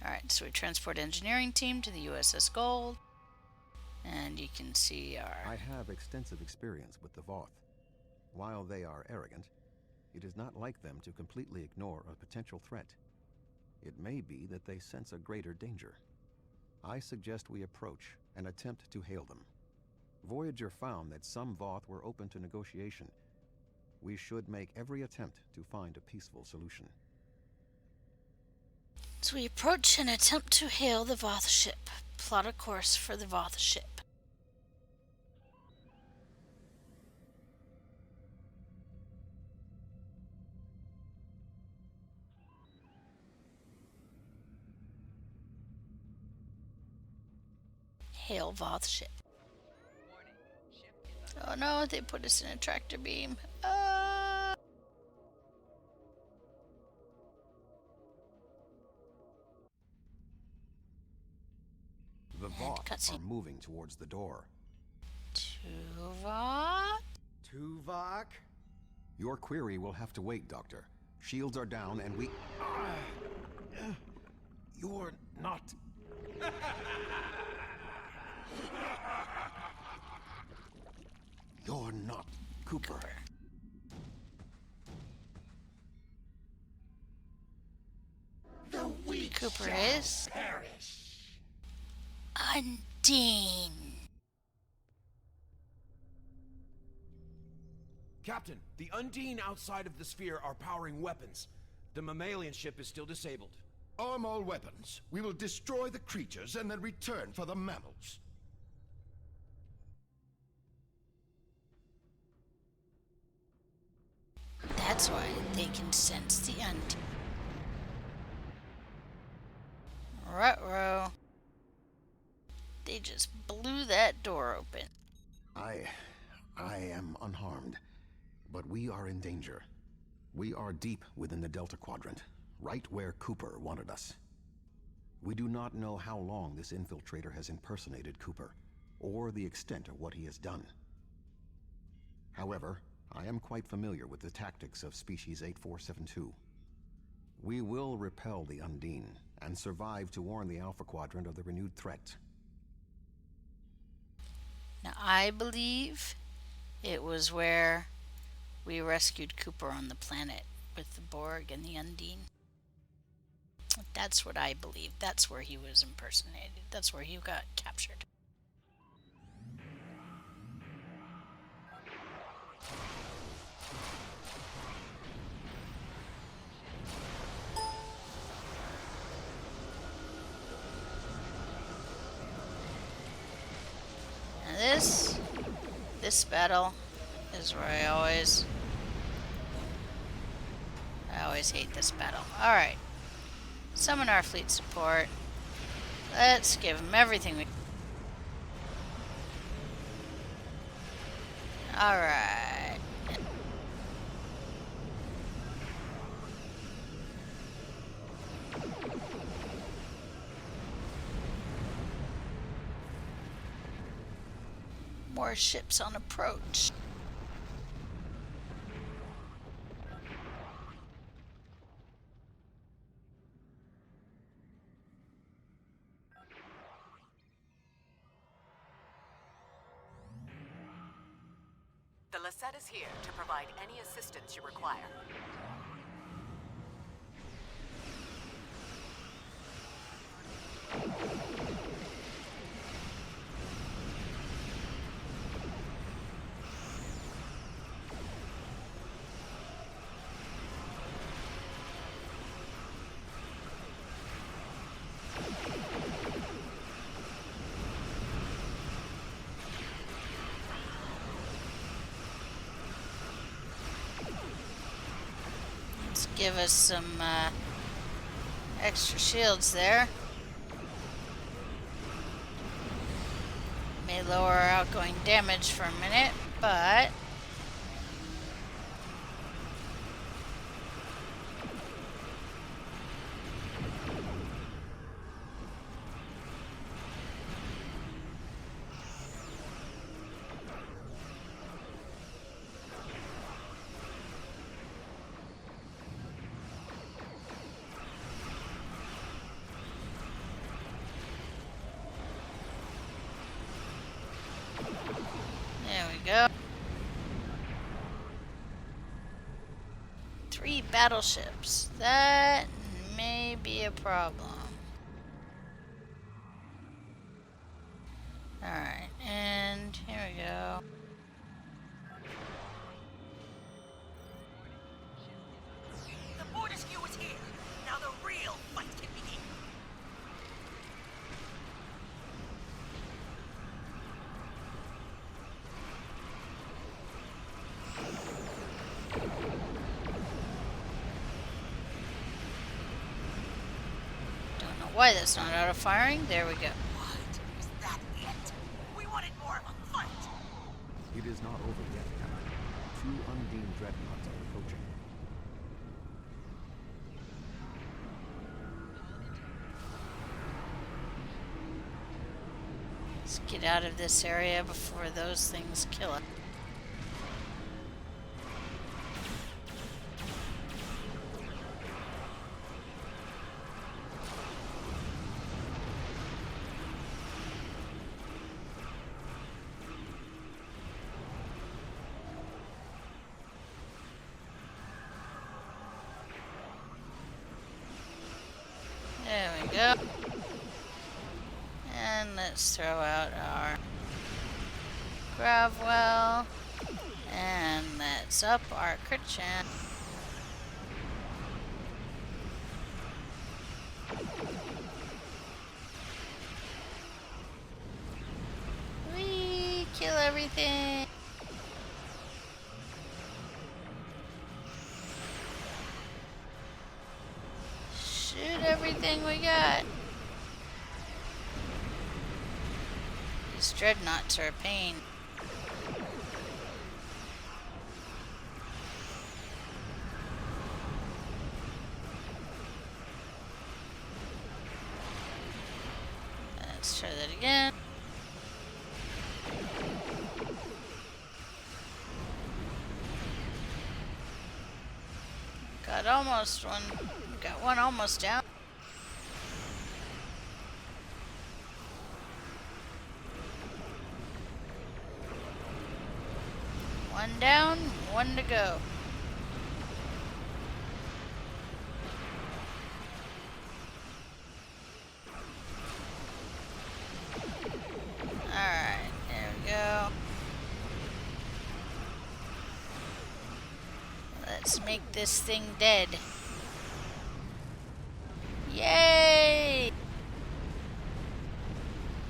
Speaker 1: Alright, so we transport engineering team to the USS Gold. And you can see our...
Speaker 6: I have extensive experience with the Voth. While they are arrogant, it is not like them to completely ignore a potential threat. It may be that they sense a greater danger. I suggest we approach and attempt to hail them. Voyager found that some Voth were open to negotiation. We should make every attempt to find a peaceful solution.
Speaker 1: So we approach and attempt to hail the Voth ship. Plot a course for the Voth ship. Hail Voth ship. Oh no, they put us in a tractor beam.
Speaker 6: The Voth are moving towards the door.
Speaker 1: Tuvok?
Speaker 5: Tuvok?
Speaker 6: Your query will have to wait, Doctor. Shields are down and we... You're not... You're not Cooper.
Speaker 3: The weak
Speaker 1: Cooper
Speaker 3: shall
Speaker 1: is
Speaker 3: perish.
Speaker 1: Undine.
Speaker 9: Captain, the Undine outside of the sphere are powering weapons. The mammalian ship is still disabled.
Speaker 10: Arm all weapons. We will destroy the creatures and then return for the mammals.
Speaker 1: That's why they can sense the Undine. Ruh-roh. They just blew that door open.
Speaker 6: I am unharmed, but we are in danger. We are deep within the Delta Quadrant, right where Cooper wanted us. We do not know how long this infiltrator has impersonated Cooper, or the extent of what he has done. However, I am quite familiar with the tactics of Species 8472. We will repel the Undine, and survive to warn the Alpha Quadrant of the renewed threat.
Speaker 1: Now, I believe it was where we rescued Cooper on the planet with the Borg and the Undine. That's what I believe. That's where he was impersonated. That's where he got captured. Now this battle is where I always hate this battle. Alright. Summon our fleet support. Let's give them everything we... Alright. More ships on approach.
Speaker 8: The Lisette is here to provide any assistance you require.
Speaker 1: Let's give us some extra shields there. May lower our outgoing damage for a minute, but battleships. That may be a problem. Alright, and here we go.
Speaker 2: The Fortescue is here. Now the real fight can begin.
Speaker 1: Don't know why that's not auto firing. There we go.
Speaker 2: What? Is that it? We wanted more of a fight.
Speaker 6: It is not over yet, Captain. 2 Undine dreadnoughts are approaching.
Speaker 1: Let's get out of this area before those things kill us. There we go. And let's throw out our Gravwell. And let's up our crit chance. We kill everything. Shoot everything we got. These dreadnoughts are a pain. Let's try that again. Got almost one. Got one almost down. One down, one to go. Alright, there we go. Let's make this thing dead. Yay!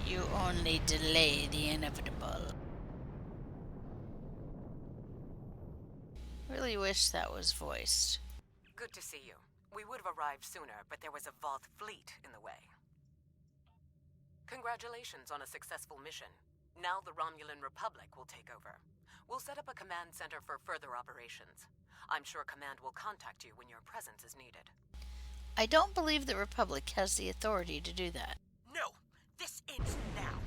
Speaker 1: You only delay the inevitable. Really wish that was voiced.
Speaker 8: Good to see you. We would have arrived sooner, but there was a Voth fleet in the way. Congratulations on a successful mission. Now the Romulan Republic will take over. We'll set up a command center for further operations. I'm sure Command will contact you when your presence is needed.
Speaker 1: I don't believe the Republic has the authority to do that.
Speaker 2: No, this ends now.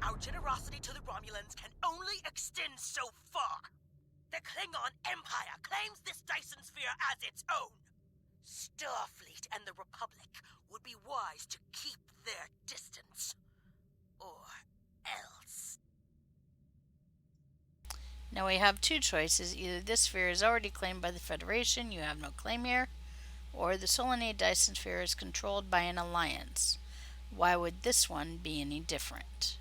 Speaker 2: Our generosity to the Romulans can only extend so far. The Klingon Empire claims this Dyson sphere as its own. Starfleet and the Republic would be wise to keep their distance. Or else.
Speaker 1: Now we have two choices. Either this sphere is already claimed by the Federation, you have no claim here, or the Solanae Dyson sphere is controlled by an alliance. Why would this one be any different?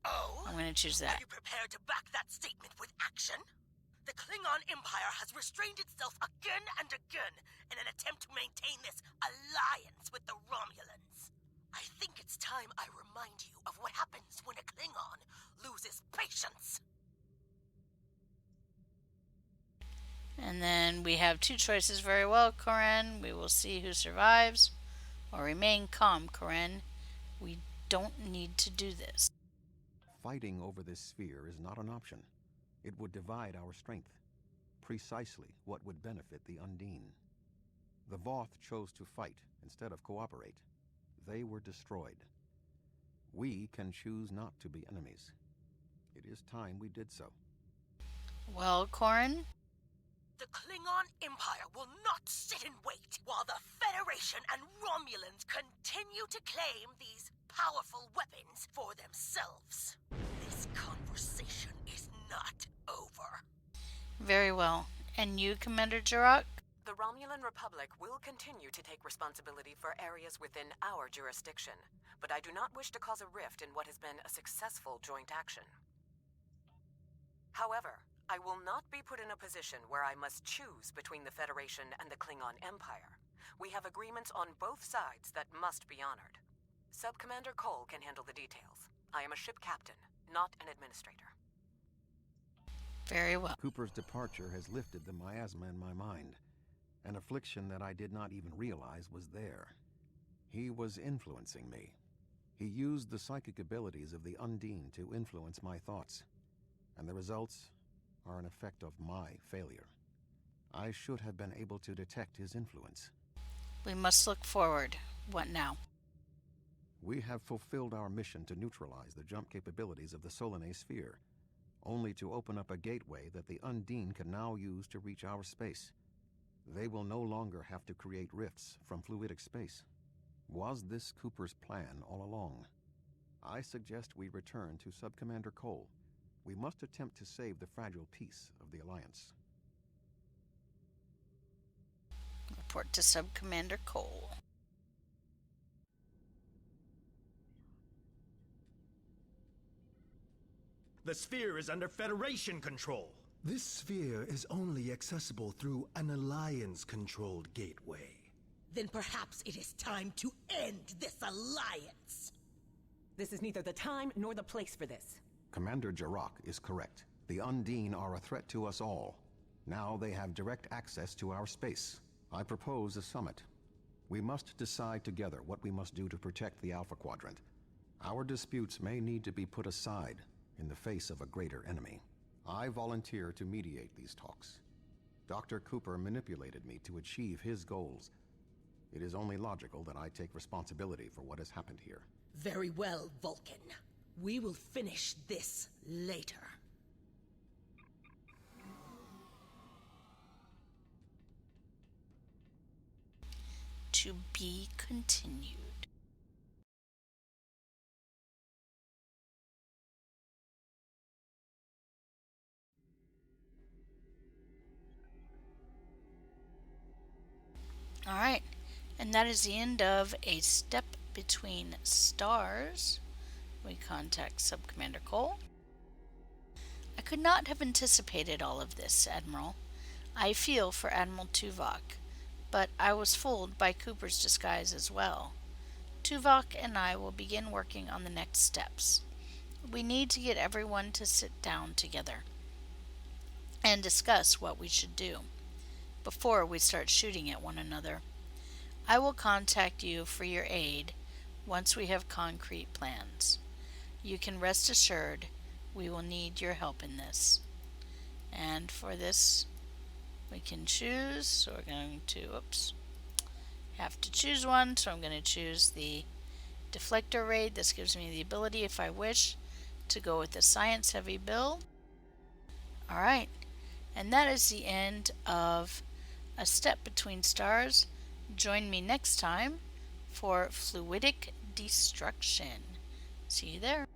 Speaker 2: Oh?
Speaker 1: I'm going to choose that.
Speaker 2: Are you prepared to back that statement with action? The Klingon Empire has restrained itself again and again in an attempt to maintain this alliance with the Romulans. I think it's time I remind you of what happens when a Klingon loses patience.
Speaker 1: And then we have two choices. Very well, Koren. We will see who survives. Or remain calm, Koren. We don't need to do this.
Speaker 6: Fighting over this sphere is not an option. It would divide our strength. Precisely what would benefit the Undine. The Voth chose to fight instead of cooperate. They were destroyed. We can choose not to be enemies. It is time we did so.
Speaker 1: Well, Koren?
Speaker 2: The Klingon Empire will not sit and wait while the Federation and Romulans continue to claim these powerful weapons for themselves. This conversation is not over.
Speaker 1: Very well. And you, Commander Jirok?
Speaker 8: The Romulan Republic will continue to take responsibility for areas within our jurisdiction, but I do not wish to cause a rift in what has been a successful joint action. However, I will not be put in a position where I must choose between the Federation and the Klingon Empire. We have agreements on both sides that must be honored. Sub-Commander Cole can handle the details. I am a ship captain, not an administrator.
Speaker 1: Very well.
Speaker 6: Cooper's departure has lifted the miasma in my mind, an affliction that I did not even realize was there. He was influencing me. He used the psychic abilities of the Undine to influence my thoughts, and the results are an effect of my failure. I should have been able to detect his influence.
Speaker 1: We must look forward. What now?
Speaker 6: We have fulfilled our mission to neutralize the jump capabilities of the Solanae sphere, only to open up a gateway that the Undine can now use to reach our space. They will no longer have to create rifts from fluidic space. Was this Cooper's plan all along? I suggest we return to Sub-Commander Cole. We must attempt to save the fragile peace of the Alliance.
Speaker 1: Report to Sub-Commander Cole.
Speaker 11: The sphere is under Federation control.
Speaker 3: This sphere is only accessible through an Alliance-controlled gateway.
Speaker 2: Then perhaps it is time to end this alliance.
Speaker 12: This is neither the time nor the place for this.
Speaker 6: Commander Jarrah is correct. The Undine are a threat to us all. Now they have direct access to our space. I propose a summit. We must decide together what we must do to protect the Alpha Quadrant. Our disputes may need to be put aside in the face of a greater enemy. I volunteer to mediate these talks. Dr. Cooper manipulated me to achieve his goals. It is only logical that I take responsibility for what has happened here.
Speaker 2: Very well, Vulcan. We will finish this later.
Speaker 1: To be continued. Alright, and that is the end of A Step Between Stars. We contact Sub-Commander Cole. I could not have anticipated all of this, Admiral. I feel for Admiral Tuvok, but I was fooled by Cooper's disguise as well. Tuvok and I will begin working on the next steps. We need to get everyone to sit down together and discuss what we should do before we start shooting at one another. I will contact you for your aid once we have concrete plans. You can rest assured we will need your help in this. And for this, we can choose. So we're going to, have to choose one. So I'm going to choose the deflector raid. This gives me the ability, if I wish, to go with the science heavy build. Alright, and that is the end of A Step Between Stars. Join me next time for Fluidic Destruction. See you there.